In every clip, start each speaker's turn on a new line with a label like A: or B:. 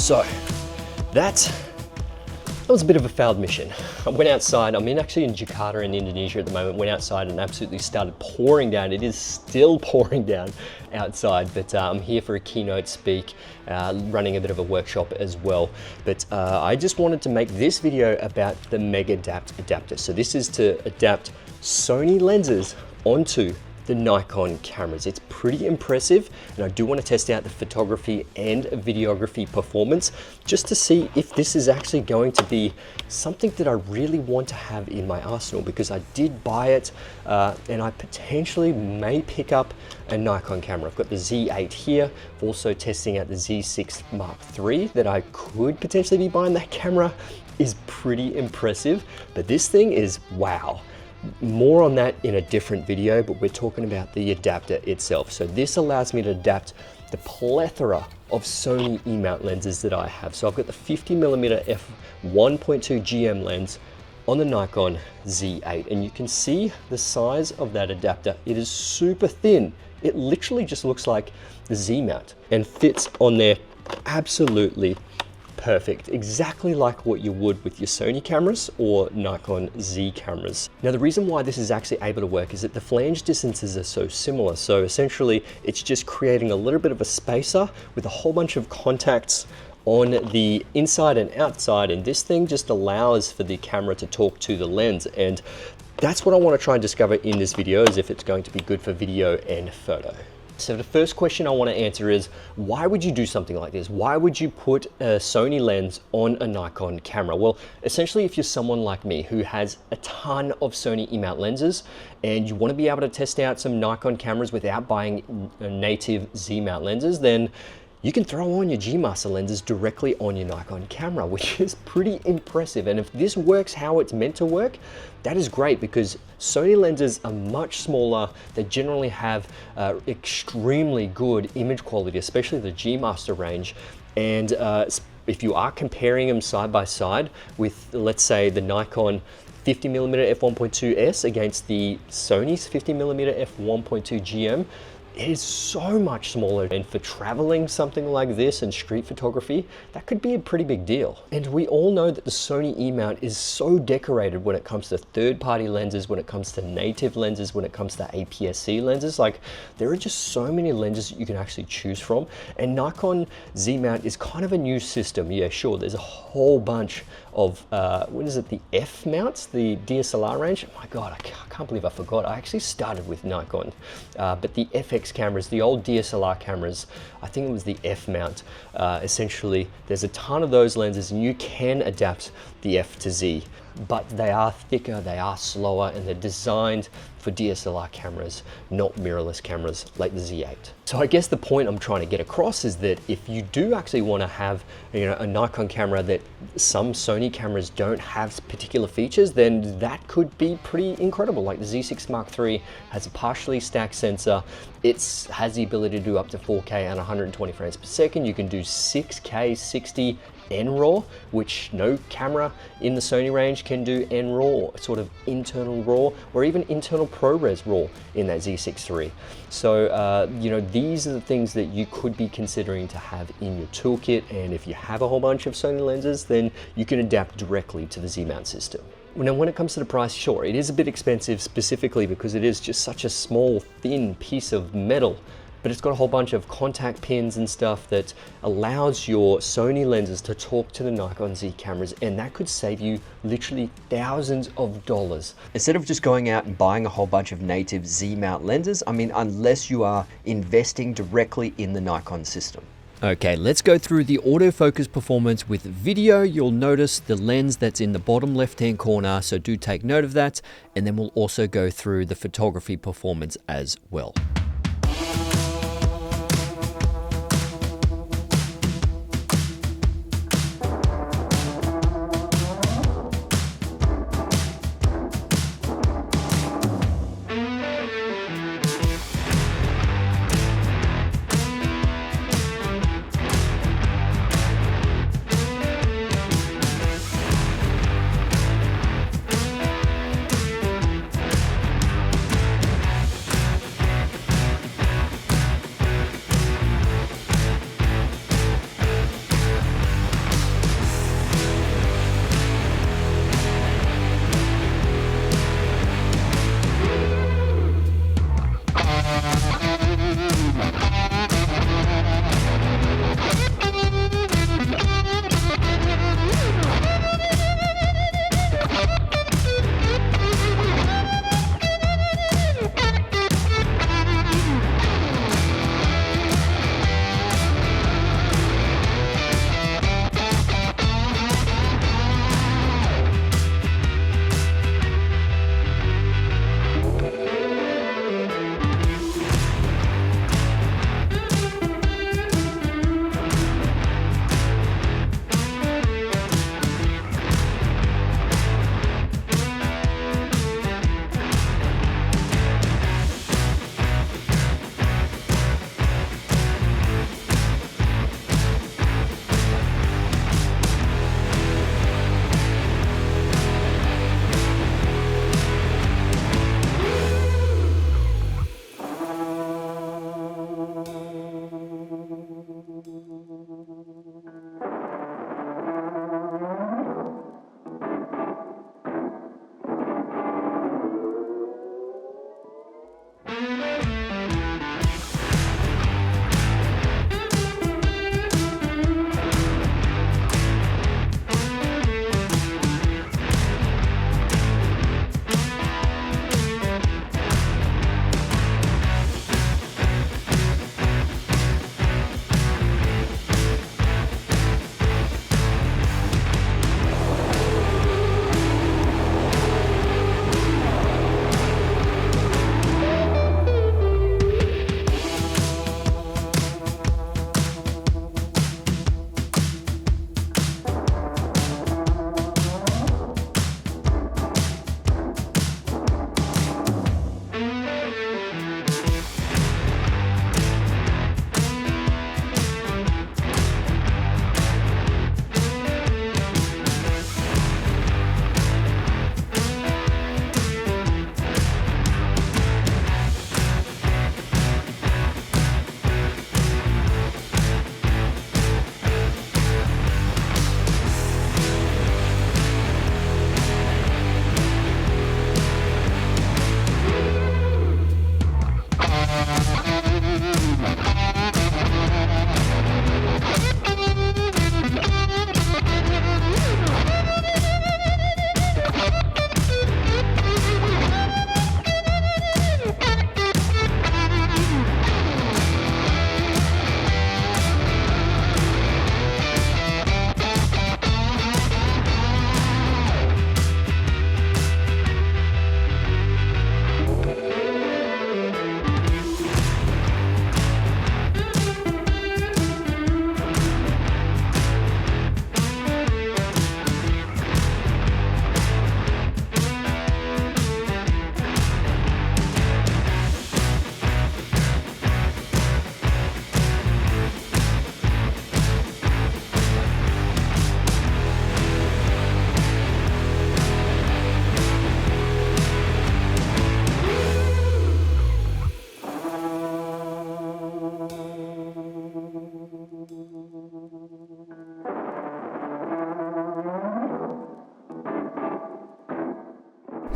A: So that was a bit of a failed mission. I went outside, actually in Jakarta in Indonesia at the moment, went outside and absolutely started pouring down. It is still pouring down outside, but I'm here for a keynote speak, running a bit of a workshop as well. But I just wanted to make this video about the Megadap adapter. So this is to adapt Sony lenses onto the Nikon cameras. It's pretty impressive, and I do want to test out the photography and videography performance just to see if this is actually going to be something that I really want to have in my arsenal, because I did buy it and I potentially may pick up a Nikon camera. I've got the Z8 here, also testing out the Z6 Mark III that I could potentially be buying. That camera is pretty impressive, but this thing is wow. More on that in a different video, but we're talking about the adapter itself. So this allows me to adapt the plethora of Sony E-mount lenses that I have. So I've got the 50mm f1.2 GM lens on the Nikon Z8, and you can see the size of that adapter. It is super thin. It literally just looks like the Z-mount and fits on there absolutely perfect, exactly like what you would with your Sony cameras or Nikon Z cameras. Now, the reason why this is actually able to work is that the flange distances are so similar. So essentially, it's just creating a little bit of a spacer with a whole bunch of contacts on the inside and outside, and this thing just allows for the camera to talk to the lens. And that's what I want to try and discover in this video, is if it's going to be good for video and photo. So the first question I want to answer is, why would you do something like this? Why would you put a Sony lens on a Nikon camera? Well, essentially, if you're someone like me who has a ton of Sony E-mount lenses and you want to be able to test out some Nikon cameras without buying native Z-mount lenses, then you can throw on your G Master lenses directly on your Nikon camera, which is pretty impressive. And if this works how it's meant to work, that is great, because Sony lenses are much smaller. They generally have extremely good image quality, especially the G Master range. And if you are comparing them side by side with, let's say, the Nikon 50mm f1.2s against the Sony's 50mm f1.2 GM, it is so much smaller, and for traveling something like this and street photography, that could be a pretty big deal. And we all know that the Sony E-mount is so decorated when it comes to third-party lenses, when it comes to native lenses, when it comes to APS-C lenses. Like, there are just so many lenses that you can actually choose from, and Nikon Z-mount is kind of a new system. Yeah, sure, there's a whole bunch of, what is it, the F mounts, the DSLR range. Oh my God, I can't believe I forgot. I actually started with Nikon, but the FX cameras, the old DSLR cameras, I think it was the F mount. Essentially, there's a ton of those lenses, and you can adapt the F to Z, but they are thicker, they are slower, and they're designed for DSLR cameras, not mirrorless cameras like the Z8. So I guess the point I'm trying to get across is that if you do actually want to have, you know, a Nikon camera that some Sony cameras don't have particular features, then that could be pretty incredible. Like the Z6 Mark III has a partially stacked sensor. It has the ability to do up to 4K and 120 frames per second. You can do 6K 60 NRAW, which no camera in the Sony range can do NRAW, sort of internal RAW, or even internal ProRes RAW in that Z6 III. So, you know, these are the things that you could be considering to have in your toolkit, and if you have a whole bunch of Sony lenses, then you can adapt directly to the Z-mount system. Now, when it comes to the price, sure, it is a bit expensive, specifically because it is just such a small, thin piece of metal, but it's got a whole bunch of contact pins and stuff that allows your Sony lenses to talk to the Nikon Z cameras, and that could save you literally thousands of dollars. Instead of just going out and buying a whole bunch of native Z-mount lenses, I mean, unless you are investing directly in the Nikon system. Okay, let's go through the autofocus performance with video. You'll notice the lens that's in the bottom left-hand corner, so do take note of that, and then we'll also go through the photography performance as well.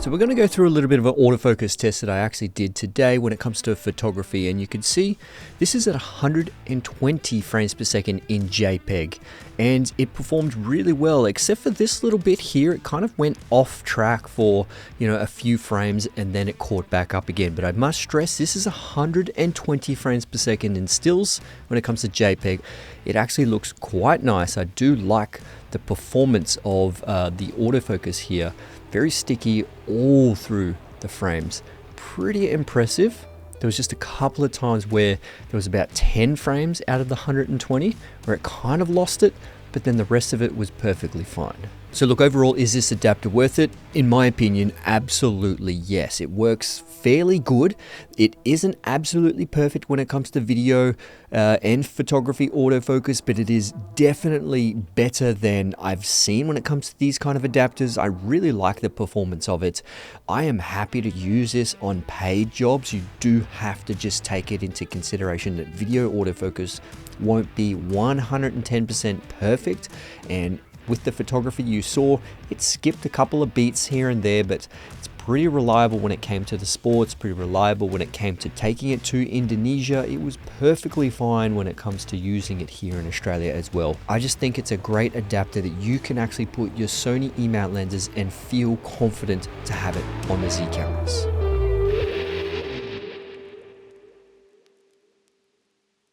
B: So we're going to go through a little bit of an autofocus test that I actually did today when it comes to photography, and you can see this is at 120 frames per second in JPEG, and it performed really well, except for this little bit here. It kind of went off track for, you know, a few frames and then it caught back up again. But I must stress, this is 120 frames per second in stills. When it comes to JPEG, it actually looks quite nice. I do like the performance of the autofocus here. Very sticky all through the frames. Pretty impressive. There was just a couple of times where there was about 10 frames out of the 120 where it kind of lost it, but then the rest of it was perfectly fine. So look, overall, is this adapter worth it? In my opinion, absolutely yes. It works fairly good. It isn't absolutely perfect when it comes to video and photography autofocus, but it is definitely better than I've seen when it comes to these kind of adapters. I really like the performance of it. I am happy to use this on paid jobs. You do have to just take it into consideration that video autofocus won't be 110% perfect, and with the photography you saw, it skipped a couple of beats here and there, but it's pretty reliable when it came to the sports, pretty reliable when it came to taking it to Indonesia. It was perfectly fine when it comes to using it here in Australia as well. I just think it's a great adapter that you can actually put your Sony E-mount lenses and feel confident to have it on the Z cameras.